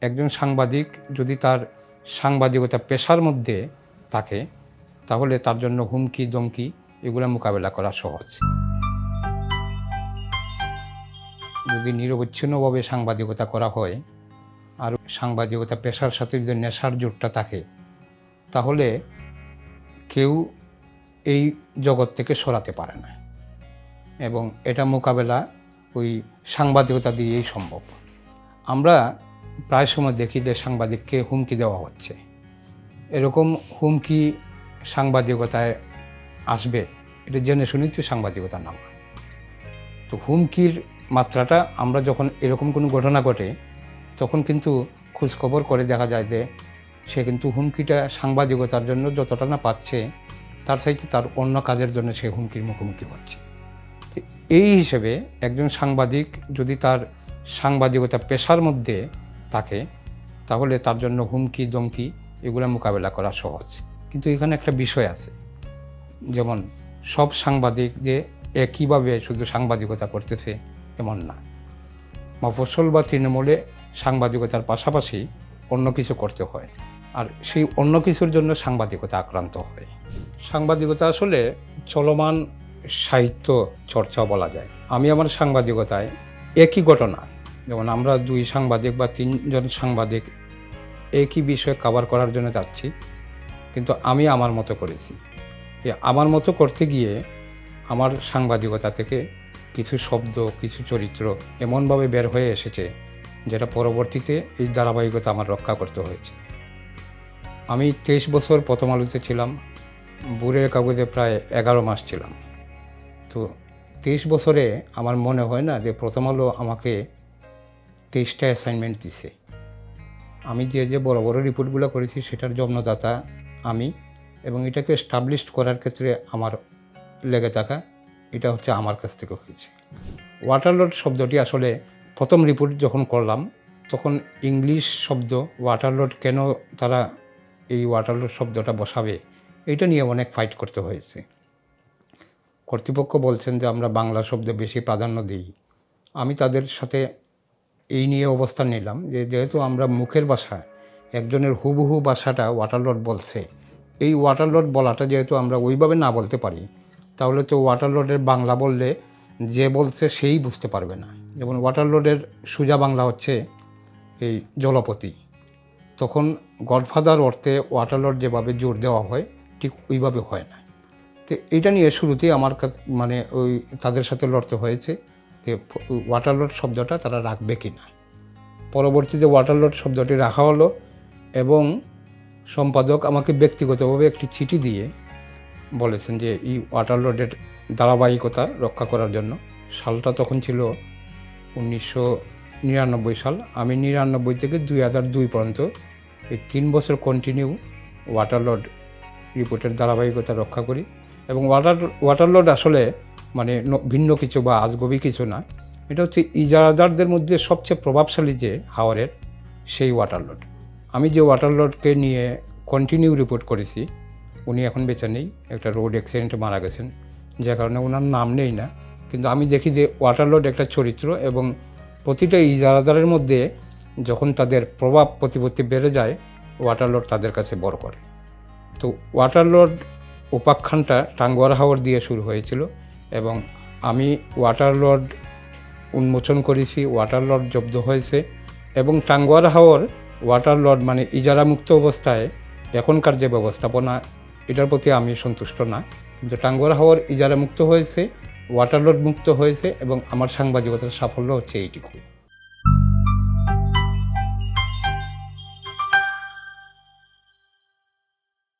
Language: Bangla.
একজন সাংবাদিক যদি তার সাংবাদিকতা পেশার মধ্যে থাকে তাহলে তার জন্য হুমকি দমকি এগুলো মোকাবেলা করা সহজ। যদি নিরবচ্ছিন্নভাবে সাংবাদিকতা করা হয় আর সাংবাদিকতা পেশার সাথে যদি নেশার জোরটা থাকে তাহলে কেউ এই জগৎ থেকে সরাতে পারে না এবং এটা মোকাবেলা ওই সাংবাদিকতা দিয়েই সম্ভব। আমরা প্রায় সময় দেখি যে সাংবাদিককে হুমকি দেওয়া হচ্ছে, এরকম হুমকি সাংবাদিকতায় আসবে এটা জেনে শুনেই তো সাংবাদিকতা নাম। তো হুমকির মাত্রাটা আমরা যখন এরকম কোনো ঘটনা ঘটে তখন কিন্তু খোঁজখবর করে দেখা যায় যে সে কিন্তু হুমকিটা সাংবাদিকতার জন্য যতটা না পাচ্ছে তার চাইতে তার অন্য কাজের জন্য সে হুমকির মুখোমুখি হচ্ছে। এই হিসেবে একজন সাংবাদিক যদি তার সাংবাদিকতা পেশার মধ্যে থাকে তাহলে তার জন্য হুমকি দমকি এগুলো মোকাবেলা করা সহজ। কিন্তু এখানে একটা বিষয় আছে, যেমন সব সাংবাদিক যে একইভাবে শুধু সাংবাদিকতা করতেছে এমন না। মফস্বল বা তৃণমূলে সাংবাদিকতার পাশাপাশি অন্য কিছু করতে হয়, আর সেই অন্য কিছুর জন্য সাংবাদিকতা আক্রান্ত হয়। সাংবাদিকতা আসলে চলমান সাহিত্য চর্চাও বলা যায়। আমি আমার সাংবাদিকতায় একই ঘটনা, যেমন আমরা দুই সাংবাদিক বা তিনজন সাংবাদিক একই বিষয় কভার করার জন্য যাচ্ছি, কিন্তু আমি আমার মতো করেছি। আমার মতো করতে গিয়ে আমার সাংবাদিকতা থেকে কিছু শব্দ কিছু চরিত্র এমনভাবে বের হয়ে এসেছে যেটা পরবর্তীতে এই ধারাবাহিকতা আমার রক্ষা করতে হয়েছে। আমি 23 বছর প্রথম আলোতে ছিলাম, বুড়ের কাগজে প্রায় 11 মাস ছিলাম। তো 23 বছরে আমার মনে হয় না যে প্রথম আলো আমাকে 23টা অ্যাসাইনমেন্ট দিছে। আমি যে বড় বড় রিপোর্টগুলো করেছি সেটার জন্মদাতা আমি, এবং এটাকে এস্টাবলিশ করার ক্ষেত্রে আমার লেগে থাকা এটা হচ্ছে আমার কাছ থেকে হয়েছে। ওয়াটারলর্ড শব্দটি আসলে প্রথম রিপোর্ট যখন করলাম তখন ইংলিশ শব্দ ওয়াটারলর্ড, কেন তারা এই ওয়াটারলর্ড শব্দটা বসাবে এটা নিয়ে অনেক ফাইট করতে হয়েছে। কর্তৃপক্ষ বলছেন যে আমরা বাংলা শব্দ বেশি প্রাধান্য দিই। আমি তাদের সাথে এই নিয়ে অবস্থান নিলাম যে যেহেতু আমরা মুখের ভাষা একজনের হুবহু ভাষাটা ওয়াটারলর্ড বলছে, এই ওয়াটারলর্ড বলাটা যেহেতু আমরা ওইভাবে না বলতে পারি তাহলে তো ওয়াটারলর্ডের বাংলা বললে যে বলছে সেই বুঝতে পারবে না। যেমন ওয়াটারলর্ডের সোজা বাংলা হচ্ছে এই জলপতি, তখন গডফাদার অর্থে ওয়াটারলর্ড যেভাবে জোর দেওয়া হয় ঠিক ওইভাবে হয় না। তো এটা নিয়ে শুরুতেই আমার মানে ওই তাদের সাথে লড়তে হয়েছে যে ওয়াটারলর্ড শব্দটা তারা রাখবে কি না। পরবর্তীতে ওয়াটারলর্ড শব্দটি রাখা হলো এবং সম্পাদক আমাকে ব্যক্তিগতভাবে একটি চিঠি দিয়ে বলেছেন যে এই ওয়াটারলর্ডের ধারাবাহিকতা রক্ষা করার জন্য। সালটা তখন ছিল 1999 সাল। আমি 99 থেকে 2002 পর্যন্ত এই 3 বছর কন্টিনিউ ওয়াটারলর্ড রিপোর্টের ধারাবাহিকতা রক্ষা করি। এবং ওয়াটারলর্ড আসলে মানে ভিন্ন কিছু বা আজগবি কিছু না, এটা হচ্ছে ইজারাদারদের মধ্যে সবচেয়ে প্রভাবশালী যে হাওরের সেই ওয়াটারলর্ড। আমি যে ওয়াটারলর্ডকে নিয়ে কন্টিনিউ রিপোর্ট করেছি উনি এখন বেঁচে নেই, একটা রোড অ্যাক্সিডেন্টে মারা গেছেন, যে কারণে ওনার নাম নেই না। কিন্তু আমি দেখি যে ওয়াটারলর্ড একটা চরিত্র এবং প্রতিটা ইজারাদারের মধ্যে যখন তাদের প্রভাব প্রতিপত্তি বেড়ে যায় ওয়াটারলর্ড তাদের কাছে বড় করে। তো ওয়াটারলর্ড উপাখ্যানটা টাঙ্গুয়ার হাওর দিয়ে শুরু হয়েছিল এবং আমি ওয়াটারলর্ড উন্মোচন করেছি, ওয়াটারলর্ড জব্দ হয়েছে এবং টাঙ্গুয়ার হাওর ওয়াটারলর্ড মানে ইজারামুক্ত অবস্থায় এখনকার যে ব্যবস্থাপনা এটার প্রতি আমি সন্তুষ্ট না। কিন্তু টাঙ্গুয়ার হাওর ইজারামুক্ত হয়েছে, ওয়াটারলর্ড মুক্ত হয়েছে এবং আমার সাংবাদিকতার সাফল্য হচ্ছে এইটুকু।